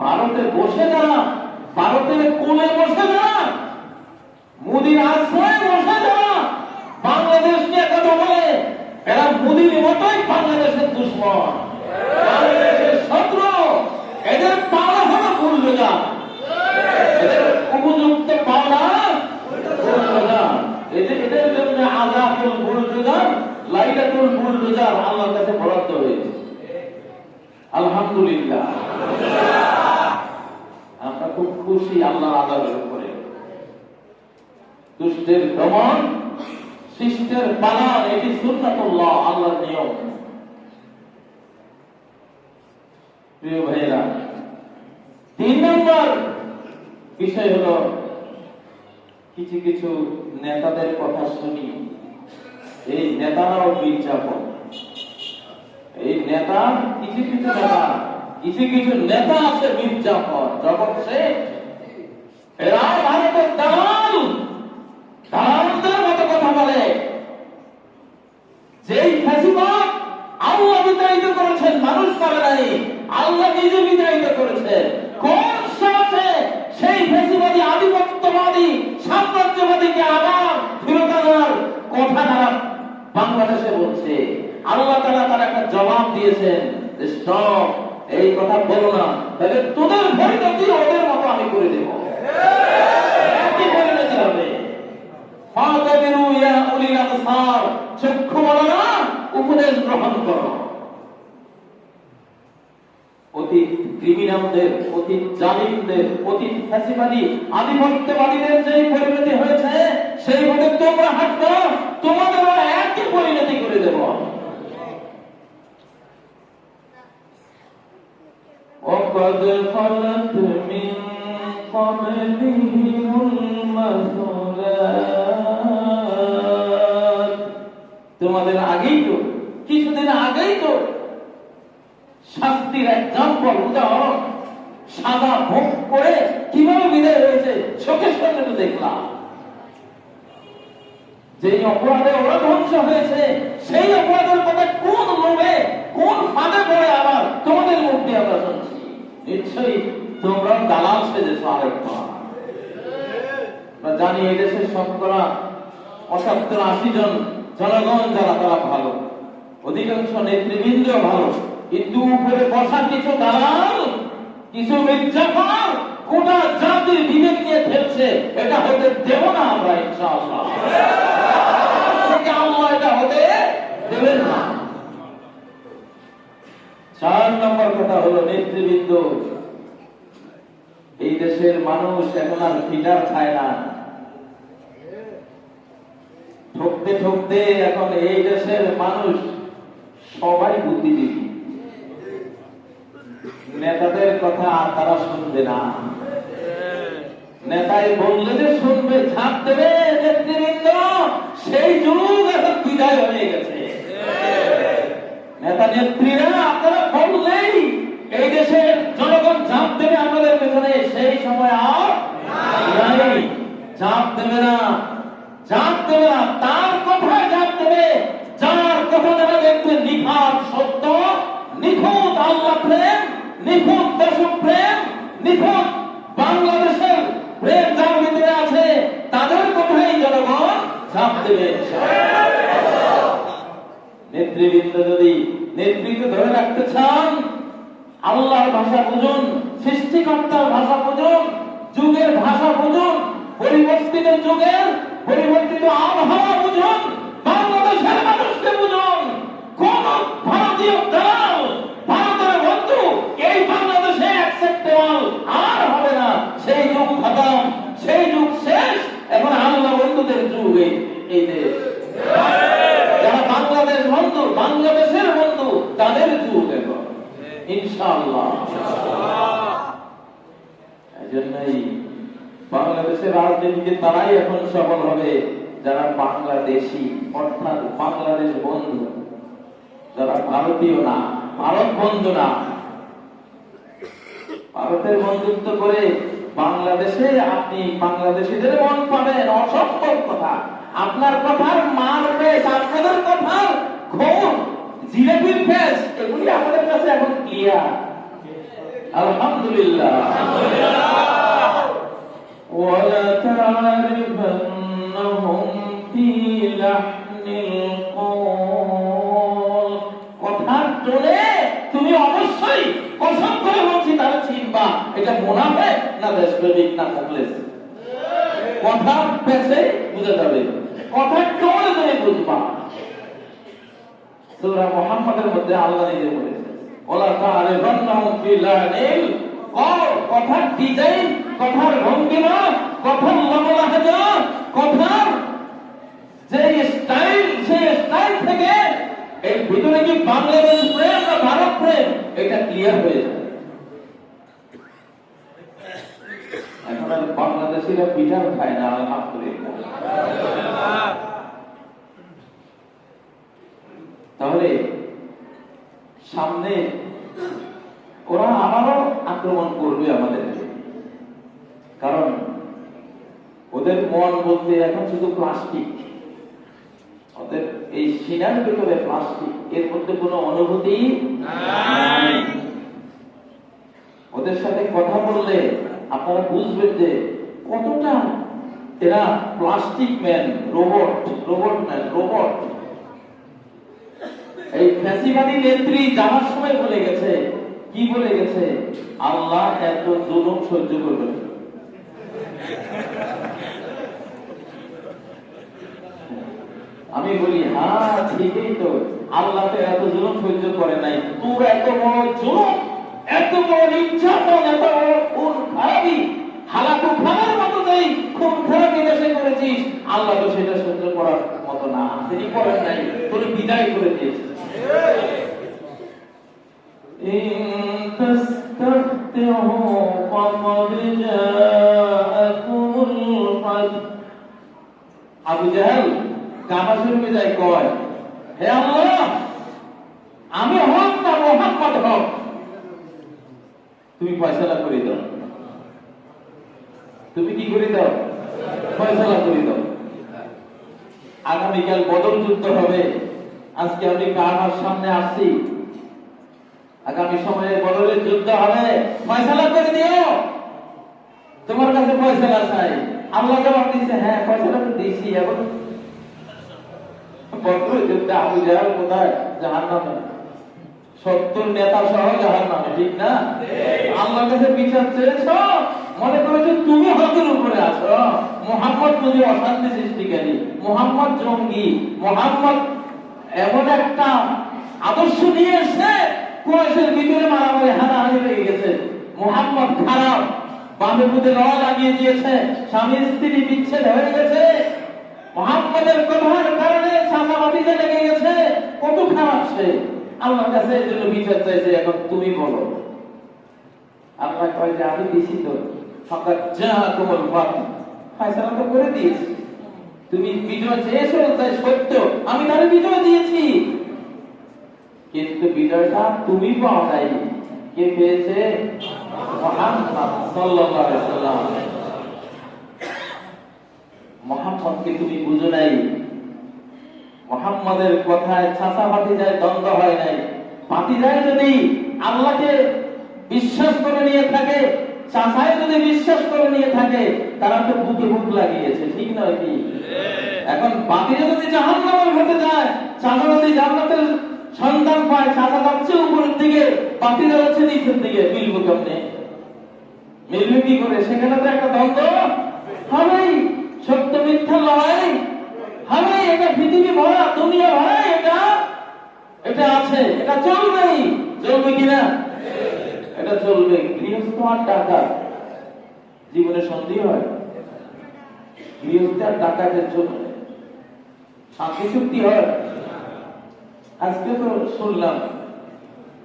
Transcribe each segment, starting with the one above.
ভারতে বসে যারা, ভারতের কোলে বসে যারা, মোদির আশ্রয়ে বসে যারা বাংলাদেশ নিয়ে কথা বলে, এরা মোদির মতোই বাংলাদেশের দুশ্মন, বাংলাদেশের শত্রু। এদের পাওয়া হলো বুলডোজার, এদের উপযুক্ত পাওয়া বুলডোজার। এদের জন্য আযাবুল বুলডোজার, লাইলাতুল বুলডোজার আল্লাহর কাছে বরাদ্দ হয়েছে। আলহামদুলিল্লাহ, আমরা খুব খুশি আল্লাহর আযাবের উপরে। দুষ্টের দমন, শিষ্টের পালন, এটি সুন্নাতুল্লাহ, আল্লাহর নিয়ম। প্রিয় ভাইরা, 3 নম্বর বিষয় হলো কিছু কিছু নেতাদের কথা শুনি, এই নেতারাও বিজ্ঞাপন। এই নেতা কিছু কিছু নেতা আছে মির্জাফর, জগৎ শেখ, এরা ভারতের দালাল, দালালদের মতো কথা বলে। যেই ফ্যাসিবাদ আল্লাহ বিতাড়িত করেছেন, মানুষ করে নাই, আল্লাহ নিজে বিতাড়িত করেছেন। কোন সাহসে সেই ফ্যাসিবাদী আধিপত্যবাদী সাম্রাজ্যবাদীকে আবার ফেরত আনার কথা তারা বাংলাদেশে বলছে? আল্লাহ তাআলা তার একটা জবাব দিয়েছেন যে স্টপ, এই কথা বলো না, তাহলে তোদের পরিণতি ওদের মতো আমি করে দেব। একই পরিণতি হবে। ফাতাবিরু ইয়া উলিল আবসার, চক্ষু বলনা, উপদেশ গ্রহণ করো। অতীত ক্রিমিনালদের, অতীত জালিমদের, অতীত ফ্যাসিবাদী আধিপত্যবাদীদের যে পরিণতি হয়েছে, সেই পথে তোমরা হাঁটবে, তোমাদেরও একই পরিণতি করে দেব। وقد خلت من قبلهم المثلات, তোমাদের আগেই তো, কিছুদিন আগেই তো শাস্তির এক্সাম্পল, উদাহরণ, সাদা ভোগ করে কিভাবে বিদায় হয়েছে চোখের সামনে তো দেখলাম। যেই অপরাধে ওরা ধ্বংস হয়েছে, সেই অপরাধের কথা কোন লোভে, কোন ফাঁদে পড়ে আবার তোমাদের মুখ দিয়ে আমরা শুনছি। নিশ্চয়ই তোমরা দালাল সেজেছ আরেকটা। আমরা জানি এই দেশের শতকরা ৭৫-৮০ জন জনগণ যারা, তারা ভালো, অধিকাংশ নেতৃবৃন্দ ভালো, কিন্তু উপরে বসা কিছু দালাল, কিছু মির্জাফর গোটা জাতির বিবেক নিয়ে ফেলছে। এটা হতে দেব না আমরা, ইনশাআল্লাহ। আল্লাহ এটা হতে দেবেন না। 4 নম্বর কথা হলো নেতৃবৃন্দ। এই দেশের মানুষ এখন আর ফিটার খায় না। ঠকতে ঠকতে এখন এই দেশের মানুষ সবাই বুদ্ধিজীবী। নেতাদের কথা আর তারা শুনবে না। নেতাই বললে যে শুনবে, ঝাঁপ দেবে নেতৃবৃন্দ, সেই যুগ এখন বিদায় হয়ে গেছে। নেতা নেত্রীরা আপনারা বললেই এই দেশের জনগণ ঝাঁপ দেবে আমাদের পেছনে, সেই সময় আর নাই। ঝাঁপ দেবে না, ঝাঁপ দেবে না, তার কথায় ঝাঁপ দেবে যার কথা তারা দেখবে নিখাত সত্য, নিখুঁত আল্লাহ প্রেম, নিখুঁত দেশ প্রেম, নিখুঁত বাংলাদেশের প্রেম যার ভিতরে আছে, তাদের কথাই জনগণ ঝাঁপ দেবে। নেতৃবৃন্দ যদি নেতৃত্ব ধরে রাখতে চান, আল্লাহর ভাষা বুঝুন, সৃষ্টিকর্তার ভাষা বুঝুন, যুগের ভাষা বুঝুন, পরিবর্তিত যুগের পরিবর্তিত আবহাওয়া বুঝুন, বাংলাদেশের মানুষকে বুঝুন। কোন ভারতীয় দালাল, ভারতের বন্ধু এই বাংলাদেশে অ্যাকসেপ্টেবল আর হবে না। সেই যুগ খতম, সেই যুগ শেষ। এখন আল্লাহ বন্ধুদের যুগ এই দেশ। যারা বাংলাদেশ বন্ধু, বাংলাদেশের বন্ধু, তাদের যুগ এখন ইনশাআল্লাহ। এই জন্যই বাংলাদেশের রাজনীতিতে তারাই এখন সফল হবে যারা বাংলাদেশি, অর্থাৎ বাংলাদেশ বন্ধু, যারা ভারতীয় না, ভারত বন্ধু না। ভারতের বন্ধুত্ব করে বাংলাদেশে আপনি বাংলাদেশিদের মন পাবেন, অসম্ভব কথা। আপনার কথার মার পেশ, আপনাদের কথার ঘোর, জিলেবির পেশ, এগুলি আমাদের কাছে এখন ক্লিয়ার। আলহামদুলিল্লাহ। ওয়ালাতারিফান্নাহুম ফি লাহনিল কওল, কথার টোনে তুমি অবশ্যই কসম করে বলছি তারা চিনবা এটা মুনাফিক না দেশপ্রেমিক না মুখলেস। কথার পেছে বুঝা যাবে, কথার টোনে তুমি বুঝবা। সূরা মুহাম্মাদের মধ্যে আল্লাহ নিজে বলেছেন ওয়ালা তারিফান্নাহুম ফি লাহনিল কওল, কথার ডিজাইন, কথার ভঙ্গিমা, কথার লবলাহাজা, কথার যে স্টাইল, সেই স্টাইল থেকে এর ভিতরে কি বাংলাদেশ প্রেম না ভারত প্রেম এটা ক্লিয়ার হয়ে যায়। এখন আর বাংলাদেশিরা পিঠার খায় না, আলহামদুলিল্লাহ। তাহলে সামনে ওরা আবারও আক্রমণ করবে আমাদেরকে, কারণ ওদের মন বলতে এখন শুধু প্লাস্টিক, ওদের এই সিনার ভিতরে প্লাস্টিক, এর মধ্যে কোনো অনুভূতি নাই। ওদের সাথে কথা বললে আপনারা বুঝবেন যে কতটা এরা plastic man, robot, robot man, robot. এই ফ্যাসিবাদী নেত্রী যাওয়ার সময় বলে গেছে, কি বলে গেছে? আল্লাহ এত জুলুম সহ্য করবে না। আমি বলি হ্যাঁ ঠিকই তো, আল্লাহ তো এত জুলুম সহ্য করে নাই, তোর এত বড় জুলুম, এত বড় নির্যাতন, এত বড় খুন খারাপি, হালাকু খানার মতো যেই খুন খারাপি দেশে করেছিস, আল্লাহ তো সেটা সহ্য করার মতো না, তিনি করেন নাই, তোর বিদায় করে দিয়েছিস। আবু জাহেল কাবা শরীফে যাই কয়, হে আল্লাহ, আমি হক না মুহাম্মদ হক, তুমি ফয়সালা করে দাও, তুমি কি করে দাও, ফয়সালা করে দাও। আগামীকাল বদর যুদ্ধ হবে, আজকে আমি কাবার সামনে আসছি, আগামী সময়ে বদরের যুদ্ধ হবে, ফয়সালা করে দিও, তোমার কাছে ফয়সালা চাই। আল্লাহ জবাব দিয়েছে, হ্যাঁ ফয়সালা তো দিয়েছি। এখন বদরের যুদ্ধে আবু জাহেল কোথায়? জাহান্নামে, 70 নেতা সহ জাহান্নামে, ঠিক না? আল্লাহর কাছে বিচার চেয়েছো, মনে করেছো তুমি হকের উপরে আছো, মুহাম্মদ যদি অশান্তি সৃষ্টিকারী, মুহাম্মদ জঙ্গি, মুহাম্মদ এমন একটা আদর্শ নিয়ে এসে কুরাইশের ভিতরে মারামারি হানাহানি লেগে গেছে, মুহাম্মদ খারাপ, বামে বুধে লড়া লাগিয়ে দিয়েছে, স্বামী স্ত্রী বিচ্ছেদ হয়ে গেছে, মুহাম্মদের কথার কারণে চাঁদাবাজিতে লেগে গেছে, কত খারাপ সে। আল্লাহর কাছে এই জন্য বিচার চাইছে, এখন তুমি বলো। আল্লাহ কয় যে আমি দিছি তো, ফাকাত জাআকুমুল ফাতহ, ফয়সালা তো করে দিয়েছি, তুমি বিজয় চেয়েছো তাই সত্য, আমি তাহলে বিজয় দিয়েছি, কিন্তু বিজয়টা তুমি পাও নাই, কে পেয়েছে? মুহাম্মদ সাল্লাল্লাহু আলাইহি ওয়াসাল্লাম। মুহাম্মদকে তুমি বুঝো নাই, মুহাম্মাদের কথায় চাচা ভাতিজায় দ্বন্দ্ব হয় নাই। ভাতিজায় যদি আল্লাহকে বিশ্বাস করে নিয়ে থাকে, চাচায় যদি বিশ্বাস করে নিয়ে থাকে, তারা তো বুকে বুক লাগিয়েছে, ঠিক নয় কি? এখন ভাতিজা যদি জাহান্নামে হতে যায়, চাচা যদি জান্নাতের সন্ধান পায়, চাচা যাচ্ছে উপরের দিকে, ভাতিজা যাচ্ছে নিচের দিকে, মিলবে কেমনে? মিলবে কি করে? সেখানে তো একটা দ্বন্দ্ব হবেই, সত্য মিথ্যা লড়াই হবে, এটা পৃথিবী ভরা, দুনিয়া ভরা, এটা আছে, এটা চলবেই। চলবে কিনা? এটা চলবে। গৃহস্থ আর ডাকাত জীবনে সন্ধি হয়, গৃহস্থ আর ডাকাতের জন্য শান্তি চুক্তি হয়। আজকে তো শুনলাম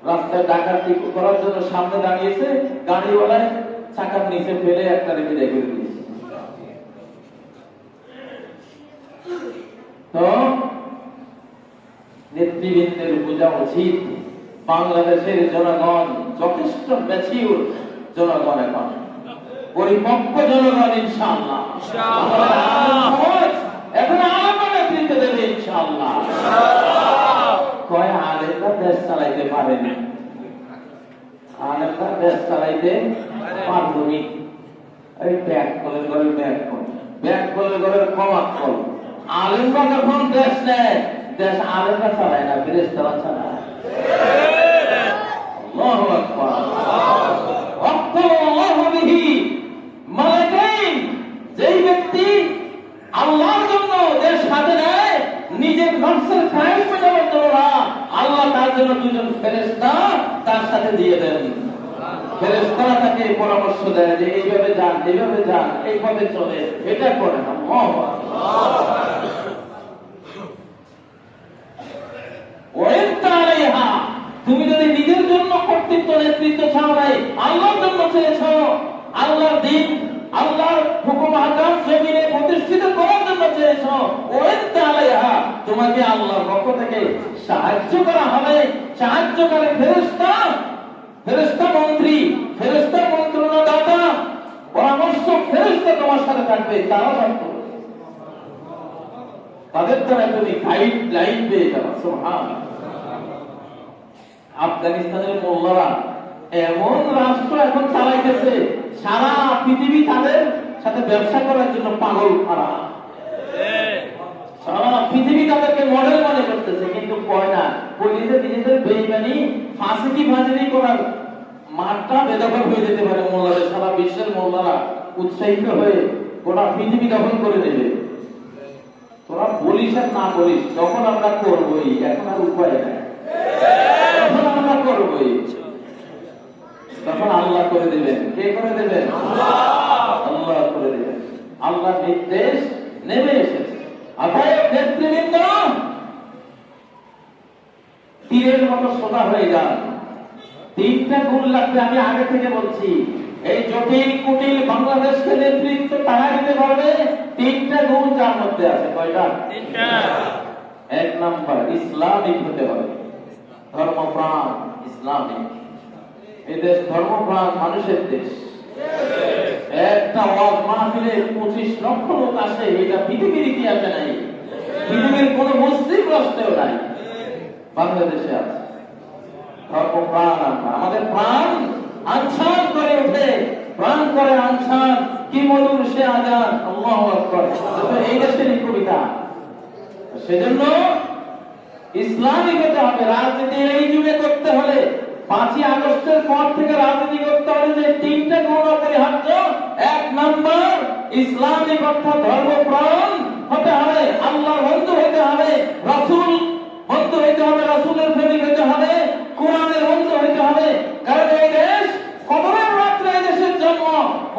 রাস্তায় ডাকাতি করার জন্য সামনে দাঁড়িয়েছে, গাড়িওয়ালায় চাকার নিচে ফেলে একটা রেখে দেয় করে দিয়েছে। তো নেতৃবৃন্দের বোঝা উচিত, বাংলাদেশের জনগণ যথেষ্ট ম্যাচিউর জনগণ, এখন পরিপক্ক জনগণ, ইনশাআল্লাহ এখন আলাদা নেতৃত্ব দেবে ইনশাআল্লাহ। কয় আলেমরা দেশ চালাইতে পারে না, আলেমরা দেশ চালাইতে পারবনি। এই ব্যাগ কলের ঘরের ব্যাগ কলের ঘরের কমাত কল। আলেমরা যখন দেশ নেয়, দেশ আলেমরা চালায় না, ফেরেশতারা চালায়। আল্লাহু আকবার। আল্লাহু বিহি মালাকাইন। যেই ব্যক্তি আল্লাহর জন্য দেশ হাতে নেয়, নিজের নফসের খায়েশ মেটাবার জন্য না, আল্লাহ তার জন্য দুজন ফেরেশতা তার সাথে দিয়ে দেন। ফেরেশতারা তাকে পরামর্শ দেয় যে এইভাবে যান, এইভাবে যান, এই পথে চলে, এটা করে না। তুমি যদি নিজের জন্য কর্তৃত্ব নেতৃত্ব চাও নাই, আল্লাহর জন্য চেয়েছ, আল্লাহর দিন, আল্লাহর হুকুম আহকাম জমিনে প্রতিষ্ঠিত করার জন্য চেয়েছ, তোমাকে আল্লাহর পক্ষ থেকে সাহায্য করা হবে। সাহায্যকারী ফেরেশতা, ফেরেশতা মন্ত্রী, ফেরেশতা মন্ত্রণাদাতা, পরামর্শ ফেরেশতা তোমার সাথে থাকবে। তারা থাকবে, তাদের দ্বারা তুমি গাইড লাইন পেয়ে যাবে। সুবহানাল্লাহ। আফগানিস্তানের মোল্লারা এমন রাষ্ট্র এখন চালাইতেছে, সারা পৃথিবী তাদের সাথে ব্যবসা করার জন্য পাগল করা। সারা পৃথিবী তাদেরকে মডেল মনে করতেছে, কিন্তু কয় না, কইলে নিজেদের বেইমানি ফাঁসিকি ফাঁসিকি করার মাঠটা বেদখল হয়ে যেতে পারে। মোল্লাদের সারা বিশ্বের মোল্লারা উৎসাহিত হয়ে গোটা পৃথিবী দখল করে নেবে। তোরা বলিস আর না বলিস, যখন আমরা করবোই, এখন আর উপায় নাই, তখন আমরা করবোই, তখন আল্লাহ করে দিবেন। কে করে দেবেন? আল্লাহ করে দিবেন। আল্লাহ নির্দেশ নেমে এসেছে। অতএব নেতৃবৃন্দ তীরের মতো সোজা হয়ে যান। তিনটা গুণ লাগবে, আমি আগে থেকে বলছি। এই জটিল কুটিল বাংলাদেশকে নেতৃত্ব তারা দিতে পারবে, তিনটা গুণ যার মধ্যে আছে। কয়টা? তিনটা। এক নাম্বার, ইসলামিক হতে হবে, ধর্মপ্রাণ ইসলামিক। এই দেশ ধর্মপ্রাণ মানুষের দেশ। একটা ওয়াজ মাহফিলে 25 লক্ষ লোক আসে, এটা পৃথিবীর ইতিহাসে নাই, পৃথিবীর কোন মুসলিম রাষ্ট্রেও নাই, বাংলাদেশে আছে। ধর্মপ্রাণ আমরা, আমাদের প্রাণ আনছান করে ওঠে, প্রাণ করে আনছান, কি মধুর সে আজান, আল্লাহু আকবার। এই দেশেরই কবিতা। সেজন্য ইসলামিক হতে হবে। রাজনীতি এই যুগে করতে হলে, 5ই আগস্টের পর থেকে রাজনীতি করতে হলে যে তিনটা গুণ অপরিহার্য। এক নাম্বার, ইসলামিক অর্থাৎ ধর্মপ্রাণ হতে হবে, আল্লাহর বন্ধু হতে হবে, রাসূল বন্ধু হতে হবে, রাসূলের প্রেমিক হতে হবে, কোরআনের বন্ধু হতে হবে। কারণ এই দেশ কদরের রাত্রে এই দেশের জন্ম।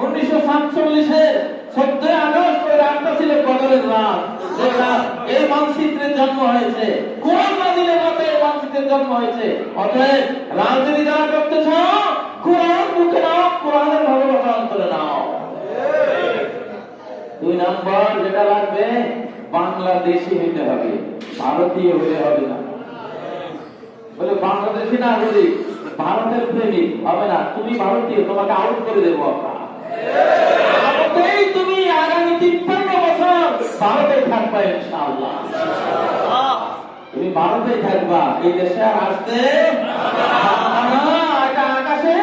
1947-এর 14 আগস্ট ওই রাতটা ছিল কদরের রাত। যে রাত এই মানচিত্রের জন্ম হয়েছে, কোরআন নাযিলের রাতে এই মানচিত্রের জন্ম হয়েছে। অতএব রাজনীতি যারা করতে চাও, কোরআন বুকে নাও, কোরআনের ভালোবাসা অন্তরে নাও। 2 নম্বর যেটা লাগবে, বাংলাদেশী হইতে হবে, ভারতীয় হইতে হবে না। বলে বাংলাদেশী না হলে ভারতের প্রেমিক হবে না। তুমি ভারতীয়, তোমাকে আউট করে দেবো আমরা। তুমি আগামী 53 বছর ভারতে থাকবা ইনশাআল্লাহ। তুমি ভারতে থাকবা, এই দেশে আর আসতে আকাশে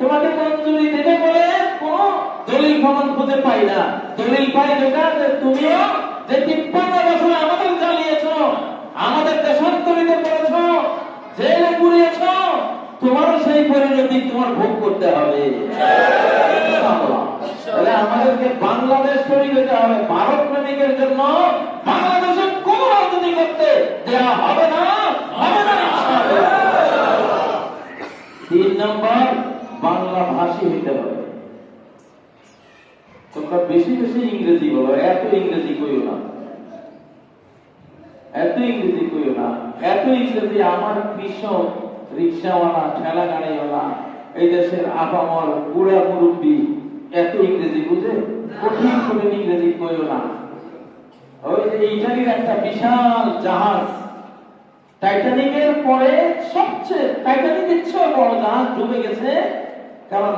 তোমাকে মঞ্জুরি দেবে বলে কোন দলিল প্রমাণ খুঁজে পাই না। দলিল পাই যেটা, তুমিও যে 53 বছর আমাদের জ্বালিয়েছ, আমাদের দেশান্তরিত করেছ, জেলে পুড়িয়েছ, তোমারও সেই পরিণতি তোমার ভোগ করতে হবে। তাহলে আমাদেরকে বাংলাদেশ তৈরি করতে হবে। ভারত প্রেমিকের জন্য বাংলাদেশের কোন রাজনীতি করতে দেওয়া হবে না, হবে না ইনশাআল্লাহ। 3 নম্বর, বাংলা ভাষী হইতে হবে। তোমরা বেশি বেশি ইংরেজি বলো, এত ইংরেজি কইও না, এত ইংরেজি কইও না। এত ইংরেজি আমার কৃষক, রিক্সাওয়ালা, ঠেলা গাড়িওয়ালা, এই দেশের আপামর বুড়া মুরব্বী এত ইংরেজি বুঝে? কঠিন কঠিন ইংরেজি কইও না। ওই যে ইটালির একটা বিশাল জাহাজ, টাইটানিকের পরে সবচেয়ে, টাইটানিকের চেয়ে বড় জাহাজ ডুবে গেছে। কারণ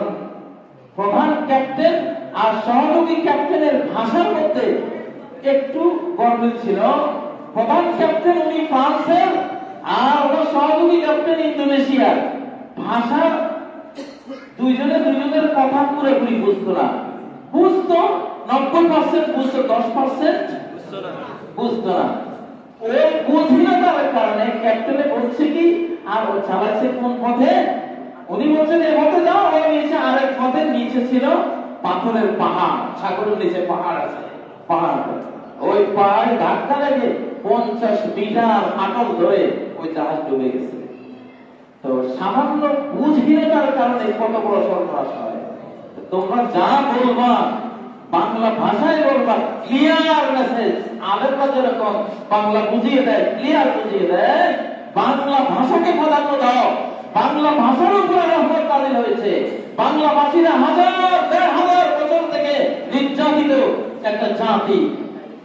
প্রধান ক্যাপ্টেন আর সহযোগী ক্যাপ্টেনের ভাষার মধ্যে একটু গন্ডগোল ছিল। প্রধান ক্যাপ্টেন উনি ফ্রান্সের, আর ওনার সহযোগী ক্যাপ্টেন ইন্দোনেশিয়ার। ভাষার দুইজনে দুইজনের কথা পুরোপুরি বুঝতো না, বুঝতো 90% বুঝতো, 10% বুঝতো না। ওই বুঝিনতার কারণে ক্যাপ্টেনে বলছে কি, আর ও চালাচ্ছে কোন পথে, উনি বলছেন এই পথে যাও, ওই নিচে আরেক পথের নিচে ছিল পাথরের পাহাড়, সাগরের নিচে পাহাড় আছে, পাহাড়, ওই পাহাড় ধাক্কা লেগে 50 মিটার ফাটল ধরে ওই জাহাজ ডুবে গেছে। তো সামান্য বুঝহীনতার কারণে কত বড় সর্বনাশ হয়। তোমরা যা বলবা বাংলা ভাষায় বলবা, ক্লিয়ার মেসেজ। আলেমরা যেরকম বাংলা বুঝিয়ে দেয়, ক্লিয়ার বুঝিয়ে দেয়, বাংলা ভাষাকে প্রাধান্য দাও। বাংলা ভাষার উপরে রহমত নাযিল হয়েছে। বাংলা ভাষীরা হাজার ১,৫০০ বছর থেকে নির্যাতিত একটা জাতি।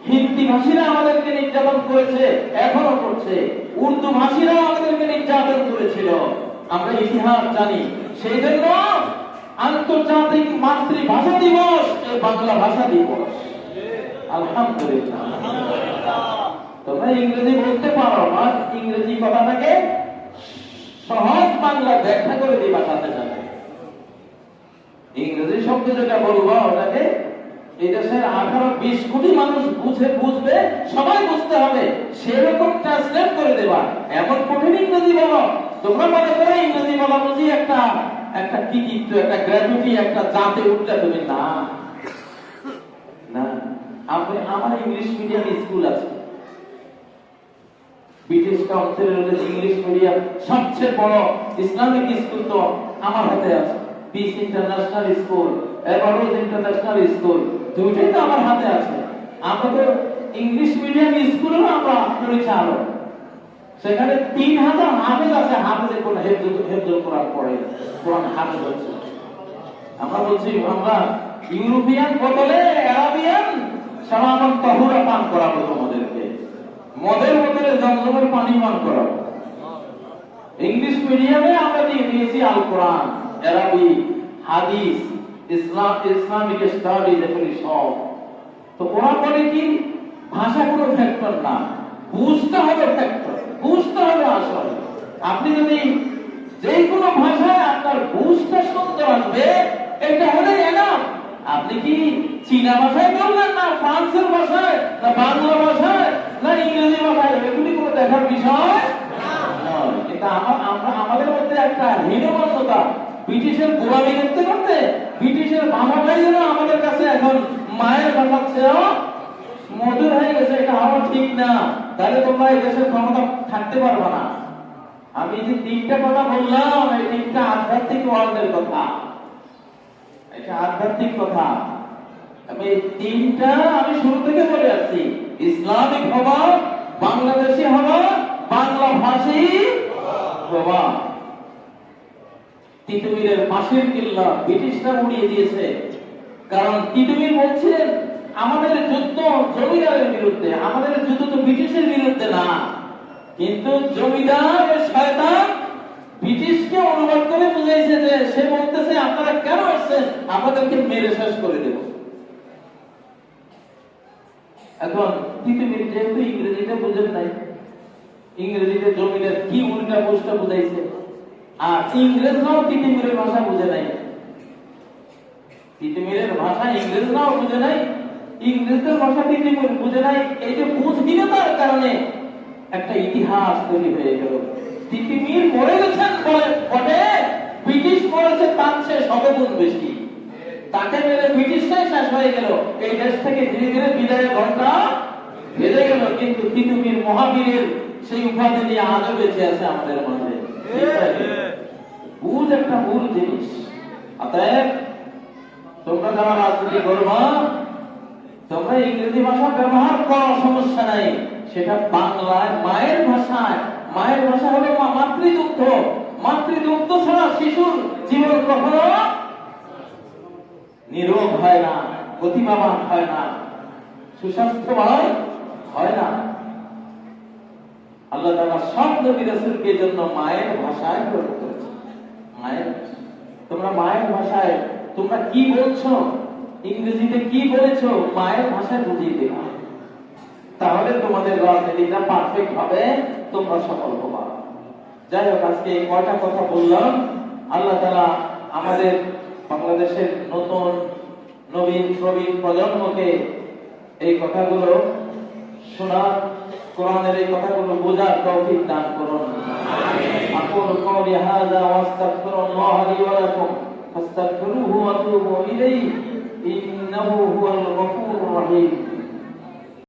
হিন্দি ভাষীরা আমাদেরকে নির্যাতন করেছে, এখনো করছে। উর্দু ভাষীরা আমাদেরকে নির্যাতন করেছিল, আমরা ইতিহাস জানি। সেই জন্য আন্তর্জাতিক মাতৃভাষা দিবস এই বাংলা ভাষা দিবস। আলহামদুলিল্লাহ। তোমরা ইংরেজি বলতে পারো না, ইংরেজি কথাটাকে সহজ বাংলা ব্যাখ্যা করে দিবা সাথে সাথে। ইংরেজি শব্দ যেটা বলবো ওটাকে এই দেশের 18-20 কোটি মানুষ বুঝবে, সবাই বুঝতে হবে, সেরকম ট্রান্সলেট করে দেবা। এমন কঠিন ইংরেজি বলো, তোমরা মনে করো ইংরেজি বলা বুঝি একটা কৃতিত্ব, একটা গ্র্যাজুইটি, একটা জাতে উঠলে তুমি না। আমার ইংলিশ মিডিয়াম স্কুল আছে, ব্রিটিশ কাউন্সিলের ইংলিশ মিডিয়াম সবচেয়ে বড় ইসলামিক স্কুল তো আমার হাতে আছে। Peace international school, Averroes international school, দুইটাই তো আমার হাতে আছে। আমরা তো ইংলিশ মিডিয়াম স্কুলেও আমরা পরিচালক। সেখানে ৩,০০০ হাফেজ আছে, হাফেজে কোন হেফজুল কোরআন পড়ে, কোরআন হাফেজ হচ্ছে। আমরা বলছি আমরা ইউরোপিয়ান বোতলে আরাবিয়ান সামামান তাহুরা পান করাবো তোমাদেরকে, মদের বোতলে জমজমের পানি পান করাবো। ইংলিশ মিডিয়ামে আমরা দিয়ে দিয়েছি আল কোরআন, আরবি, হাদিস, ইসলামিক স্টাডিজ, এগুলি সব। তো ওরা বলে কি ভাষা কোনো ফ্যাক্টর না, বুঝতে হবে ফ্যাক্টর, বুঝতে হবে আসল। আপনি যদি যে কোনো ভাষায় আপনার বুঝতে সুন্দর আসবে, এটা হলে এনাফ। আপনি কি চীনা ভাষায় বললেন, না ফ্রান্সের ভাষায়, না বাংলা ভাষায়, না ইংরেজি ভাষায়, এগুলি কোনো দেখার বিষয় নয়। এটা আমাদের মধ্যে একটা হীনমন্যতা, ব্রিটিশের গোলামি করতে করতে ব্রিটিশের ভাষাটাই যেন আমাদের কাছে এখন মায়ের ভাষার চেয়েও মধুর হয়ে গেছে। এটা হওয়া ঠিক না, তাহলে তোমরা এই দেশের ক্ষমতা থাকতে পারবে না। আমি যে 3টা কথা বললাম, এই 3টা আধ্যাত্মিক ওয়ার্ল্ডের কথা, এটা আধ্যাত্মিক কথা। আমি 3টা আমি শুরু থেকে বলে আসছি, ইসলামিক হওয়া, বাংলাদেশি হওয়া, বাংলা ভাষী হওয়া। তিতুমিরের ফাঁসির কিল্লা ব্রিটিশরা উড়িয়ে দিয়েছে, কারণ তিতুমির বলছিলেন আমাদের যুদ্ধ জমিদারের বিরুদ্ধে, আমাদের যুদ্ধ তো ব্রিটিশের বিরুদ্ধে না। কিন্তু জমিদার শয়তান ব্রিটিশকে অনুবাদ করে বুঝাইছে যে সে বলতেছে আপনারা কেন আসছেন, আপনাদেরকে মেরে শেষ করে দেব। এখন তিতুমির যেহেতু ইংরেজিতে বুঝেন নাই, ইংরেজিতে জমিদার কি উল্টা পুল্টা বুঝাইছে, আর ইংরেজরাও তিতুমিরের ভাষা বুঝে নাই। তিতুমিরের ভাষা ইংরেজরাও বুঝে নাই, ইংরেজদের ভাষা তিতুমির বুঝে নাই। এই যে বুঝহীনতার কারণে একটা ইতিহাস তৈরি হয়ে গেল। তিতুমির মরে গেছেন বটে, ব্রিটিশ মরেছে তার চেয়ে 100 গুণ বেশি। তাকে মেরে ব্রিটিশটাই শেষ হয়ে গেল। এই দেশ থেকে ধীরে ধীরে বিদায়ের ঘন্টা বেজে গেল, কিন্তু তিতুমির মহাবীরের সেই উপাধি নিয়ে আজও বেঁচে আছে আমাদের মাঝে। বুঝ একটা মূল জিনিস। অতএব তোমরা যারা রাজনীতি করবা, তোমরা ইংরেজি ভাষা ব্যবহার করো, সমস্যা নাই। সেটা বাংলায় মায়ের ভাষায়, মায়ের ভাষা হলো মাতৃদুগ্ধ। মাতৃদুগ্ধ ছাড়া শিশুর জীবন কখনো নিরোগ হয় না, প্রতিভাবান হয় না, সুস্বাস্থ্যবান হয় না। আল্লাহ তাআলা সব নবী রাসূলকে জন্য মায়ের ভাষায় প্রেরণ করেছে। মায়ের, তোমরা মায়ের ভাষায় তোমরা কি বলছো, ইংরেজিতে কি বলেছো, মায়ের ভাষায় বুঝিয়ে দেবা, তাহলে তোমাদের রাজনীতিটা পারফেক্ট হবে, তোমরা সফল হবা। যাই হোক, আজকে কয়টা কথা বললাম, আল্লাহ তাআলা আমাদের বাংলাদেশের নতুন নবীন প্রবীণ প্রজন্মকে এই কথাগুলো শোনার, কোরআনের এই কথাগুলো বোঝার তৌফিক দান করুন। আকুলু কওলি হাযা ওয়া আস্তাগফিরুল্লাহ লি ওয়া লাকুম ফাস্তাগফিরুহু ওয়া তুবু ইলাইহি ইন্নাহু হুয়াল গফুরুর রহিম।